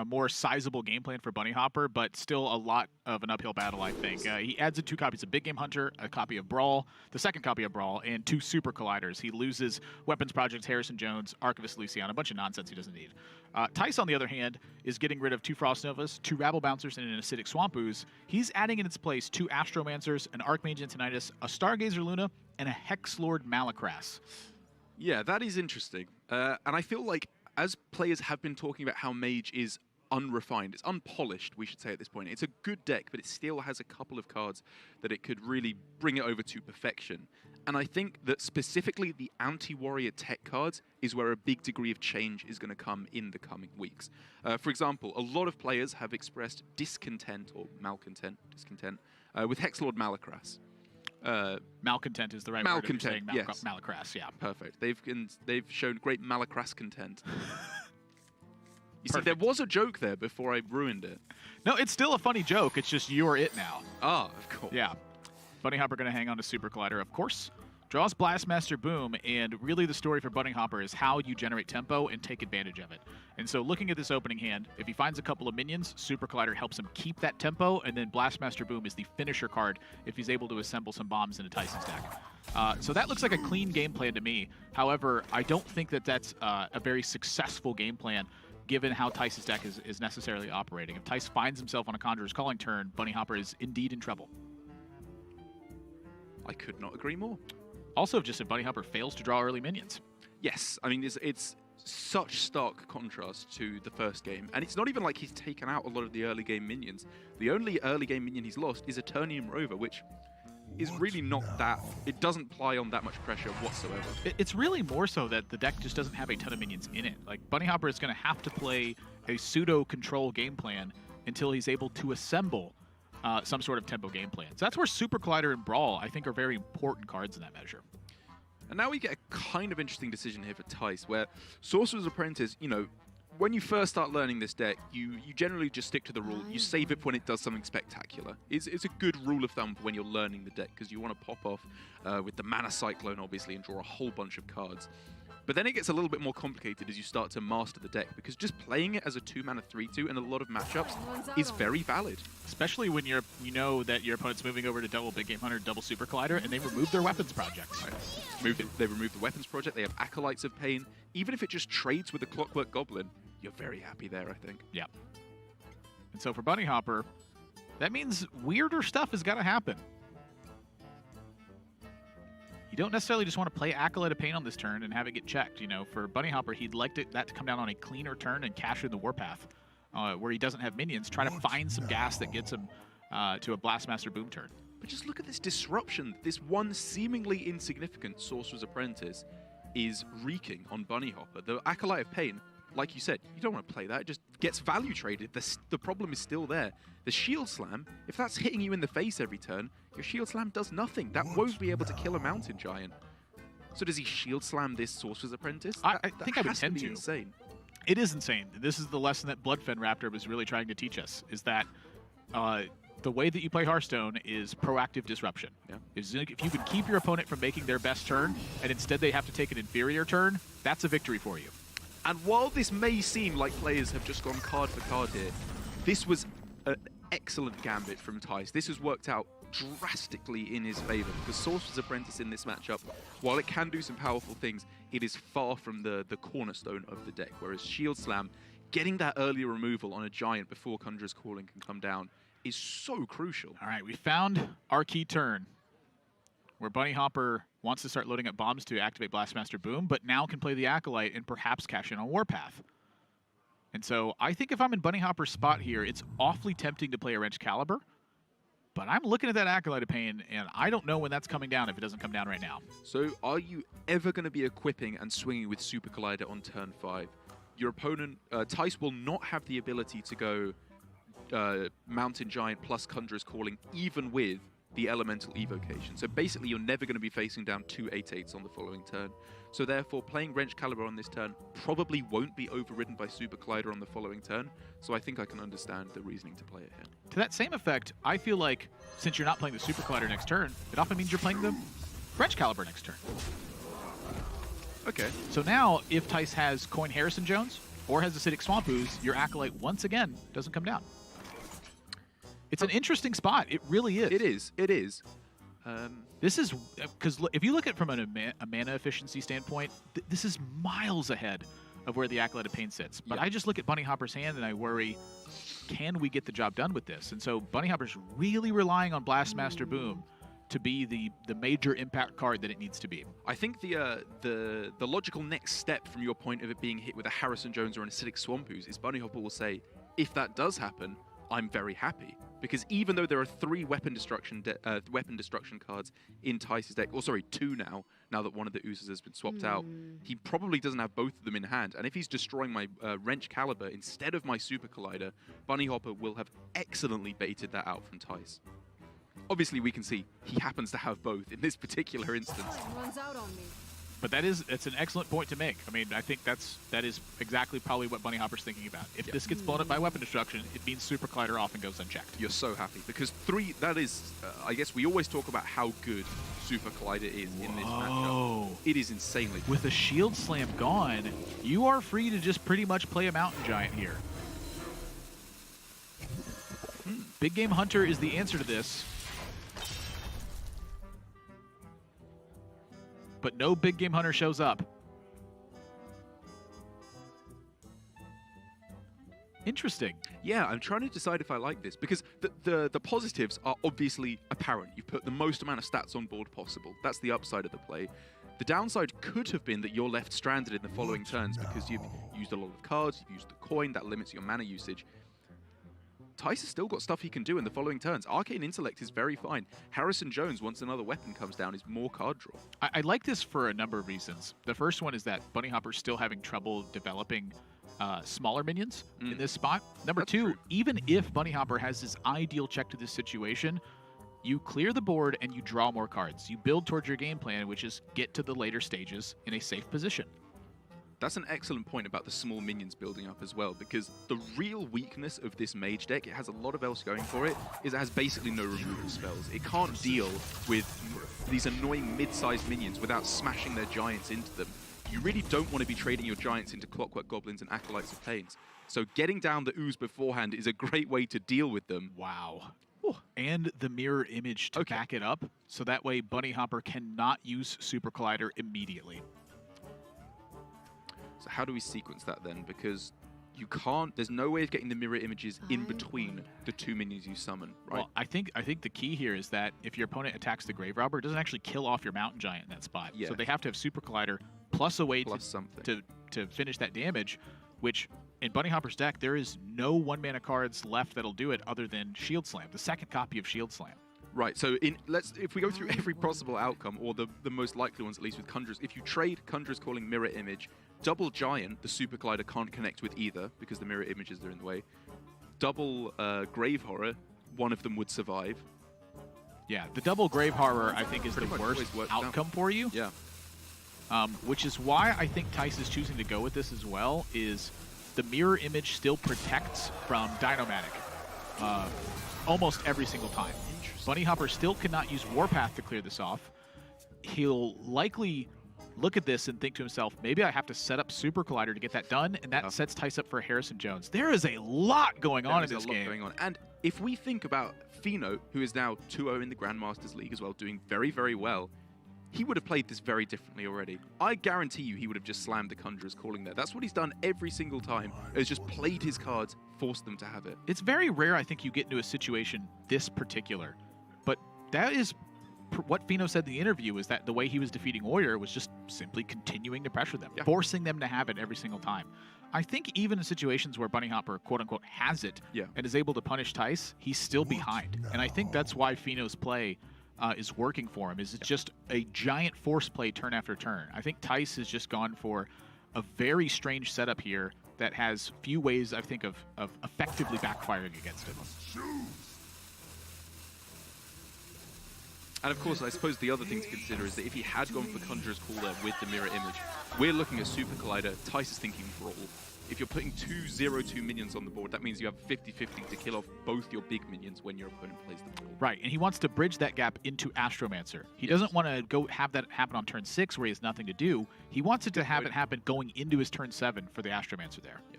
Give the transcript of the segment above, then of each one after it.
a more sizable game plan for Bunnyhoppor, but still a lot of an uphill battle, I think. He adds in 2 copies of Big Game Hunter, a copy of Brawl, the second copy of Brawl, and 2 Super Colliders. He loses Weapons Projects, Harrison Jones, Archivist Lucian, a bunch of nonsense he doesn't need. Thijs, on the other hand, is getting rid of 2 Frost Novas, 2 Rabble Bouncers, and an Acidic Swamp Ooze. He's adding in its place 2 Astromancers, an Archmage Antonidas, a Stargazer Luna, and a Hexlord Malacrass. Yeah, that is interesting. And I feel like as players have been talking about how Mage is unrefined, it's unpolished, we should say at this point. It's a good deck, but it still has a couple of cards that it could really bring it over to perfection. And I think that specifically the anti-warrior tech cards is where a big degree of change is going to come in the coming weeks. For example, a lot of players have expressed discontent, or discontent, with Hexlord Malacrass. Malcontent is the right word. Saying yes. Malacrass, yeah. Perfect. They've shown great Malacrass content. You Perfect. see, there was a joke there before I ruined it. No, it's still a funny joke. It's just you're it now. Ah, of course. Yeah. Bunnyhoppor going to hang on to Super Collider, of course. Draws Blastmaster Boom, and really the story for Bunnyhoppor is how you generate tempo and take advantage of it. And so looking at this opening hand, if he finds a couple of minions, Super Collider helps him keep that tempo, and then Blastmaster Boom is the finisher card if he's able to assemble some bombs into Tyson's deck. So that looks like a clean game plan to me. However, I don't think that that's a very successful game plan given how Tyson's deck is necessarily operating. If Thijs finds himself on a Conjurer's Calling turn, Bunnyhoppor is indeed in trouble. I could not agree more. Also, just if Bunnyhoppor fails to draw early minions. Yes, I mean, it's such stark contrast to the first game. And it's not even like he's taken out a lot of the early game minions. The only early game minion he's lost is Eternium Rover, which is really not that... It doesn't ply on that much pressure whatsoever. It's really more so that the deck just doesn't have a ton of minions in it. Like, Bunnyhoppor is going to have to play a pseudo-control game plan until he's able to assemble some sort of tempo game plan. So that's where Super Collider and Brawl, I think, are very important cards in that measure. And now we get a kind of interesting decision here for Thijs, where Sorcerer's Apprentice, you know, when you first start learning this deck, you generally just stick to the rule. You save it when it does something spectacular. It's a good rule of thumb for when you're learning the deck, because you want to pop off with the Mana Cyclone, obviously, and draw a whole bunch of cards. But then it gets a little bit more complicated as you start to master the deck, because just playing it as a 2-mana 3/2 in a lot of matchups is very valid. Especially when you know that your opponent's moving over to double Big Game Hunter, double Super Collider, and they remove their weapons projects. They remove the weapons project, they have Acolytes of Pain. Even if it just trades with the Clockwork Goblin, you're very happy there, I think. Yeah. And so for Bunnyhoppor, that means weirder stuff has got to happen. You don't necessarily just want to play Acolyte of Pain on this turn and have it get checked. You know, for Bunnyhoppor, he'd like that to come down on a cleaner turn and cash in the Warpath, where he doesn't have minions. Try to find some gas that gets him to a Blastmaster Boom turn. But just look at this disruption. This one seemingly insignificant Sorcerer's Apprentice is wreaking on Bunnyhoppor. The Acolyte of Pain, like you said, you don't want to play that. It just gets value traded. The problem is still there. The Shield Slam, if that's hitting you in the face every turn, your Shield Slam does nothing. That won't be able to kill a Mountain Giant. So does he Shield Slam this Sorcerer's Apprentice? I think I would tend to. Insane. It is insane. This is the lesson that Bloodfen Raptor was really trying to teach us, is that the way that you play Hearthstone is proactive disruption. Yeah. If you can keep your opponent from making their best turn, and instead they have to take an inferior turn, that's a victory for you. And while this may seem like players have just gone card for card here, this was an excellent gambit from Thijs. This has worked out drastically in his favor, because Sorcerer's Apprentice in this matchup, while it can do some powerful things, it is far from the cornerstone of the deck, whereas Shield Slam, getting that early removal on a Giant before Conjurer's Calling can come down, is so crucial. All right, we found our key turn, where Bunnyhoppor wants to start loading up bombs to activate Blastmaster Boom, but now can play the Acolyte and perhaps cash in on Warpath. And so I think if I'm in Bunnyhoppor's spot here, it's awfully tempting to play a Wrench Caliber, but I'm looking at that Acolyte of Pain, and I don't know when that's coming down if it doesn't come down right now. So are you ever going to be equipping and swinging with Super Collider on turn 5? Your opponent, Thijs, will not have the ability to go Mountain Giant plus Conjurer's Calling, even with the Elemental Evocation. So basically, you're never going to be facing down 2 8/8s on the following turn. So therefore, playing Wrench Caliber on this turn probably won't be overridden by Super Collider on the following turn. So I think I can understand the reasoning to play it here. To that same effect, I feel like since you're not playing the Super Collider next turn, it often means you're playing the Wrench Caliber next turn. Okay. So now, if Thijs has Coin Harrison Jones or has Acidic Swamp Ooze, your Acolyte once again doesn't come down. It's an interesting spot. It really is. It is. It is. This is because if you look at it from a mana efficiency standpoint, this is miles ahead of where the Acolyte of Pain sits. But I just look at Bunnyhopper's hand and I worry, can we get the job done with this? And so Bunnyhopper's really relying on Blastmaster Boom to be the major impact card that it needs to be. I think the logical next step from your point of it being hit with a Harrison Jones or an Acidic Swamp Ooze is Bunnyhoppor will say, if that does happen, I'm very happy. Because even though there are 3 weapon destruction cards in Thijs' deck, or sorry, 2 now that one of the oozes has been swapped out, he probably doesn't have both of them in hand. And if he's destroying my Wrench Caliber instead of my Super Collider, Bunnyhoppor will have excellently baited that out from Thijs. Obviously, we can see he happens to have both in this particular instance. Runs out on me. But it's an excellent point to make. I mean, I think that is exactly probably what Bunnyhopper's thinking about. If this gets blown up by weapon destruction, it means Super Collider off and goes unchecked. You're so happy because 3. That is, I guess we always talk about how good Super Collider is in this matchup. It is insanely. With a Shield Slam gone, you are free to just pretty much play a Mountain Giant here. Big Game Hunter is the answer to this. But no Big Game Hunter shows up. Interesting. Yeah, I'm trying to decide if I like this because the positives are obviously apparent. You've put the most amount of stats on board possible. That's the upside of the play. The downside could have been that you're left stranded in the following turns because you've used a lot of cards, you've used the coin, that limits your mana usage. Thijs has still got stuff he can do in the following turns. Arcane Intellect is very fine. Harrison Jones, once another weapon comes down, is more card draw. I like this for a number of reasons. The first one is that Bunnyhopper's still having trouble developing smaller minions in this spot. Number That's 2, true. even if Bunnyhoppor has his ideal check to this situation, you clear the board and you draw more cards. You build towards your game plan, which is get to the later stages in a safe position. That's an excellent point about the small minions building up as well, because the real weakness of this mage deck, it has a lot of else going for it, is it has basically no removal spells. It can't deal with these annoying mid-sized minions without smashing their giants into them. You really don't want to be trading your giants into Clockwork Goblins and Acolytes of Pains. So getting down the ooze beforehand is a great way to deal with them. Wow. And the mirror image to back it up, so that way Bunnyhoppor cannot use Super Collider immediately. So how do we sequence that then? Because you can't, there's no way of getting the mirror images in between the 2 minions you summon, right? Well, I think the key here is that if your opponent attacks the Grave Robber, it doesn't actually kill off your Mountain Giant in that spot. Yeah. So they have to have Super Collider plus a way something to finish that damage, which in Bunnyhopper's deck, there is no 1-mana cards left that'll do it other than Shield Slam, the second copy of Shield Slam. Right, so if we go through every possible outcome, or the most likely ones at least with Conjurers, if you trade Conjurers calling Mirror Image, Double Giant, the Super Collider can't connect with either because the mirror images are in the way. Double Grave Horror, one of them would survive. Yeah, the double Grave Horror, I think, is the Pretty much worst always works outcome for you. Yeah. Which is why I think Thijs is choosing to go with this as well, is the mirror image still protects from Dinomatic almost every single time. Bunnyhoppor still cannot use Warpath to clear this off. He'll likely look at this and think to himself, maybe I have to set up Super Collider to get that done, and that sets Thijs up for Harrison Jones. There is a lot going on in this game. Going on. And if we think about Fino, who is now 2-0 in the Grandmasters League as well, doing very, very well, he would have played this very differently already. I guarantee you he would have just slammed the Conjurers calling there. That's what he's done every single time, is just played his cards, forced them to have it. It's very rare, I think, you get into a situation this particular. But that is what Fino said in the interview, is that the way he was defeating Warrior was just simply continuing to pressure them, forcing them to have it every single time. I think even in situations where Bunnyhoppor, quote-unquote, has it and is able to punish Thijs, he's still behind. And I think that's why Fino's play is working for him, is it's just a giant force play turn after turn. I think Thijs has just gone for a very strange setup here that has few ways, I think, of effectively backfiring against him. And of course, I suppose the other thing to consider is that if he had gone for Conjurer's Call there with the mirror image, we're looking at Super Collider. Thijs is thinking Brawl. If you're putting 2 0/2 minions on the board, that means you have 50-50 to kill off both your big minions when your opponent plays the ball. Right, and he wants to bridge that gap into Astromancer. He doesn't want to go have that happen on turn 6 where he has nothing to do. He wants it to have it happen going into his turn 7 for the Astromancer there. Yeah.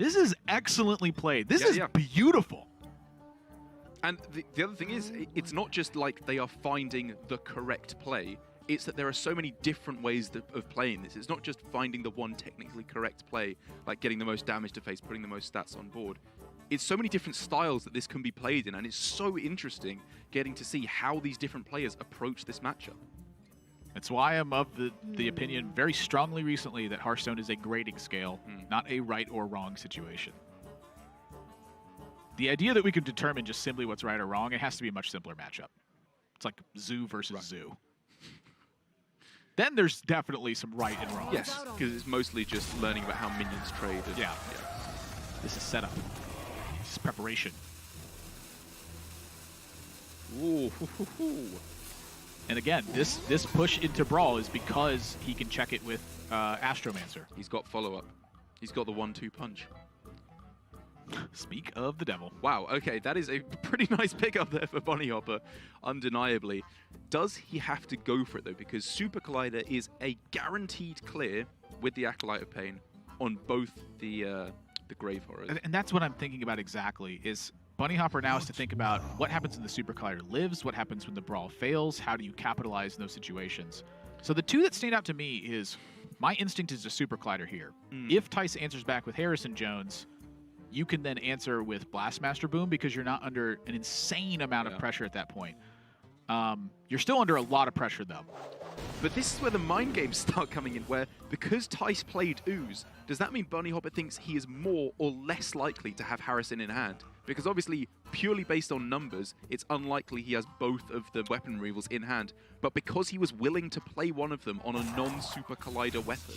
This is excellently played. This is yeah. beautiful. And the other thing is, it's not just like they are finding the correct play. It's that there are so many different ways of playing this. It's not just finding the one technically correct play, like getting the most damage to face, putting the most stats on board. It's so many different styles that this can be played in, and it's so interesting getting to see how these different players approach this matchup. That's why I'm of the opinion very strongly recently that Hearthstone is a grading scale, not a right or wrong situation. The idea that we can determine just simply what's right or wrong, it has to be a much simpler matchup. It's like Zoo versus Zoo. Then there's definitely some right and wrong. Yes, because it's mostly just learning about how minions trade. And, yeah. This is setup. This is preparation. Ooh. And again, this push into Brawl is because he can check it with Astromancer. He's got follow-up. He's got the 1-2 punch. Speak of the devil. Wow, okay, that is a pretty nice pickup there for Bunnyhoppor, undeniably. Does he have to go for it, though? Because Super Collider is a guaranteed clear with the Acolyte of Pain on both the Grave Horrors. And that's what I'm thinking about exactly, is Bunnyhoppor now has to think about what happens when the Super Collider lives, what happens when the Brawl fails, how do you capitalize in those situations. So the two that stand out to me is, my instinct is a Super Collider here. If Thijs answers back with Harrison Jones, you can then answer with Blastmaster Boom because you're not under an insane amount of pressure at that point. You're still under a lot of pressure, though. But this is where the mind games start coming in, where because Thijs played Ooze, does that mean Bunnyhoppor thinks he is more or less likely to have Harrison in hand? Because obviously, purely based on numbers, it's unlikely he has both of the weapon removals in hand. But because he was willing to play one of them on a non-Super Collider weapon,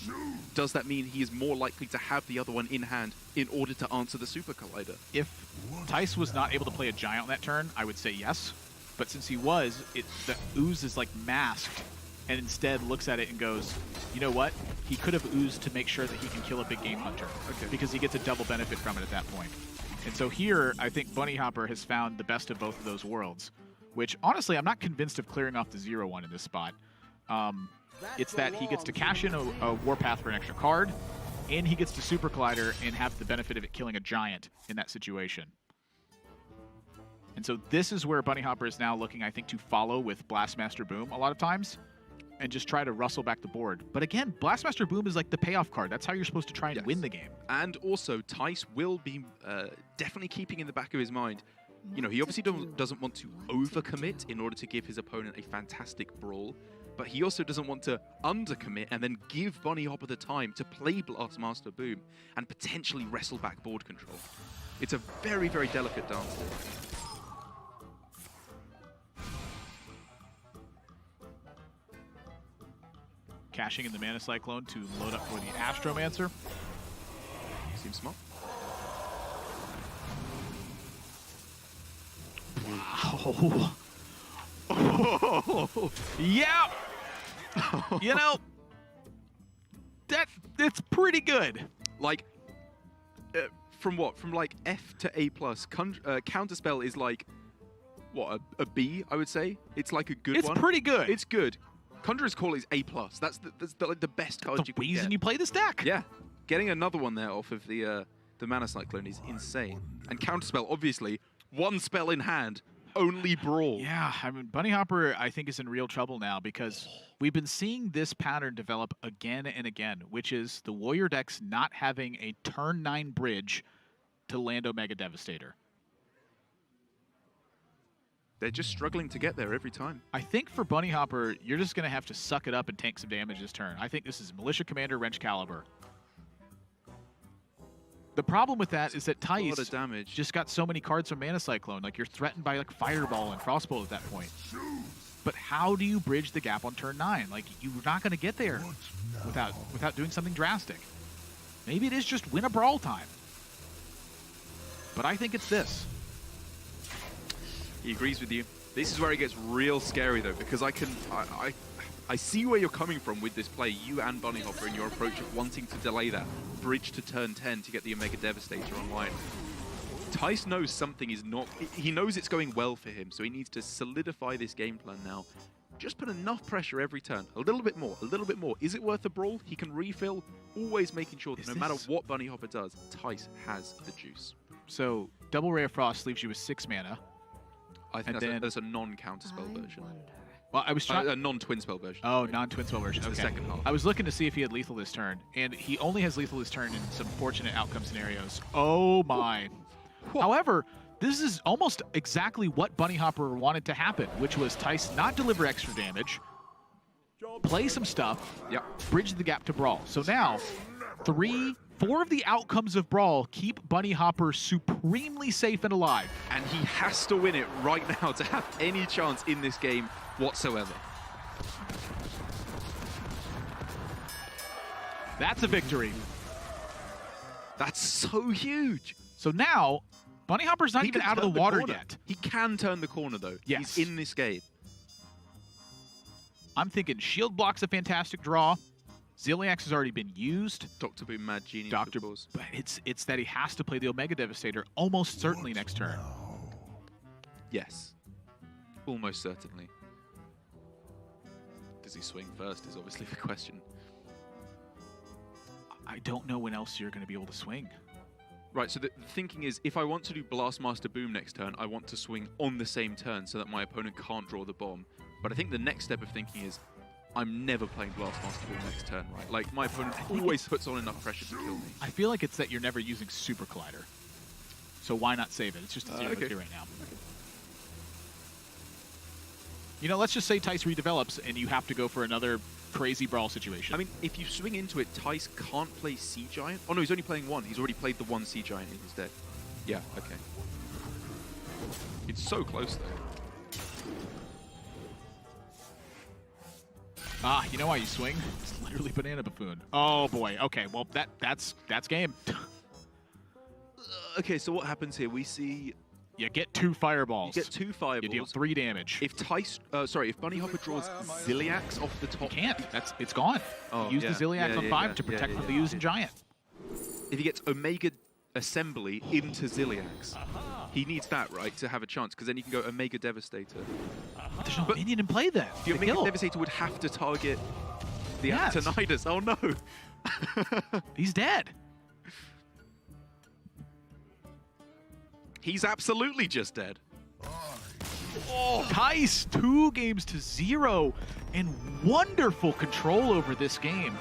does that mean he is more likely to have the other one in hand in order to answer the Super Collider? If Thijs was not able to play a Giant on that turn, I would say yes. But since he was, the Ooze is like masked, and instead looks at it and goes, you know what? He could have oozed to make sure that he can kill a big game hunter. Okay. Because he gets a double benefit from it at that point. And so here, I think Bunnyhoppor has found the best of both of those worlds, which honestly, I'm not convinced of clearing off the 0-1 in this spot. It's that he gets to cash in a Warpath for an extra card, and he gets to Super Collider and have the benefit of it killing a Giant in that situation. And so this is where Bunnyhoppor is now looking, I think, to follow with Blastmaster Boom a lot of times and just try to rustle back the board. But again, Blastmaster Boom is like the payoff card. That's how you're supposed to try and win the game. And also, Thijs will be definitely keeping in the back of his mind, you know, he obviously doesn't want to overcommit in order to give his opponent a fantastic brawl, but he also doesn't want to undercommit and then give Bunnyhoppor the time to play Blastmaster Boom and potentially wrestle back board control. It's a very, very delicate dance there. Cashing in the Mana Cyclone to load up for the Astromancer. Seems smart. Wow. Oh. Yeah. You know, it's pretty good. Like, from what? From like F to A+. Counterspell is like, what, a B, I would say? It's like a good one. It's pretty good. It's good. Conjurer's Call is A+. That's like the best card you can get. The reason you play this deck. Yeah. Getting another one there off of the Mana Cyclone is insane. And Counterspell, obviously, one spell in hand, only Brawl. Yeah, I mean, Bunnyhoppor, I think, is in real trouble now because we've been seeing this pattern develop again and again, which is the Warrior decks not having a turn 9 bridge to land Omega Devastator. They're just struggling to get there every time. I think for Bunnyhoppor, you're just going to have to suck it up and tank some damage this turn. I think this is Militia Commander, Wrench Caliber. The problem with that is that Thijs just got so many cards from Mana Cyclone. Like, you're threatened by like Fireball and Frostbolt at that point. But how do you bridge the gap on turn 9? Like, you're not going to get there without doing something drastic. Maybe it is just win a Brawl time. But I think it's this. He agrees with you. This is where it gets real scary, though, because I see where you're coming from with this play, you and Bunnyhoppor, and your approach of wanting to delay that bridge to turn 10 to get the Omega Devastator online. Thijs knows something is not... He knows it's going well for him, so he needs to solidify this game plan now just put enough pressure every turn. A little bit more, a little bit more. Is it worth the brawl? He can refill, always making sure that no matter what Bunnyhoppor does, Thijs has the juice. So, double Ray of Frost leaves you with 6 mana. I think that's a non-counter spell version. Well, I was trying... a non-twin spell version. Oh, non-twin spell version. It's okay. the second half. I was looking to see if he had lethal this turn, and he only has lethal this turn in some fortunate outcome scenarios. Oh my. However, this is almost exactly what Bunnyhoppor wanted to happen, which was Thijs not deliver extra damage, play some stuff, bridge the gap to Brawl. So now, 4 of the outcomes of Brawl keep Bunnyhoppor supremely safe and alive. And he has to win it right now to have any chance in this game whatsoever. That's a victory. That's so huge. So now, Bunnyhopper's not even out of the water yet. He can turn the corner, though. Yes. He's in this game. I'm thinking Shield Block's a fantastic draw. Ziliax has already been used. Dr. Boom, Mad Genie, But it's that he has to play the Omega Devastator almost certainly next turn. Yes. Almost certainly. Does he swing first is obviously the question. I don't know when else you're going to be able to swing. Right, so the thinking is, if I want to do Blastmaster Boom next turn, I want to swing on the same turn so that my opponent can't draw the bomb. But I think the next step of thinking is, I'm never playing Blastmaster Boom next turn, right? Like, my opponent always puts on enough pressure to kill me. I feel like it's that you're never using Super Collider. So why not save it? It's just a 0-2 right now. You know, let's just say Thijs redevelops and you have to go for another crazy Brawl situation. I mean, if you swing into it, Thijs can't play Sea Giant. Oh no, he's only playing 1. He's already played the 1 Sea Giant in his deck. Yeah, okay. It's so close though. Ah, you know why you swing? It's literally Banana Buffoon. Oh boy. Okay, well that's game. Okay, so what happens here? We see you get 2 fireballs. You get 2 fireballs. You deal 3 damage. If if Bunnyhoppor draws Ziliax off the top, he can't. It's gone. Oh, Use the Ziliax on 5 to protect from the using Giant. If he gets Omega Assembly into Ziliax, he needs that, right, to have a chance, because then you can go Omega Devastator. There's no minion in play then. The Omega Devastator would have to target the Antonidas. Oh no! He's dead. He's absolutely just dead. Oh, Thijs, 2 games to 0 and wonderful control over this game.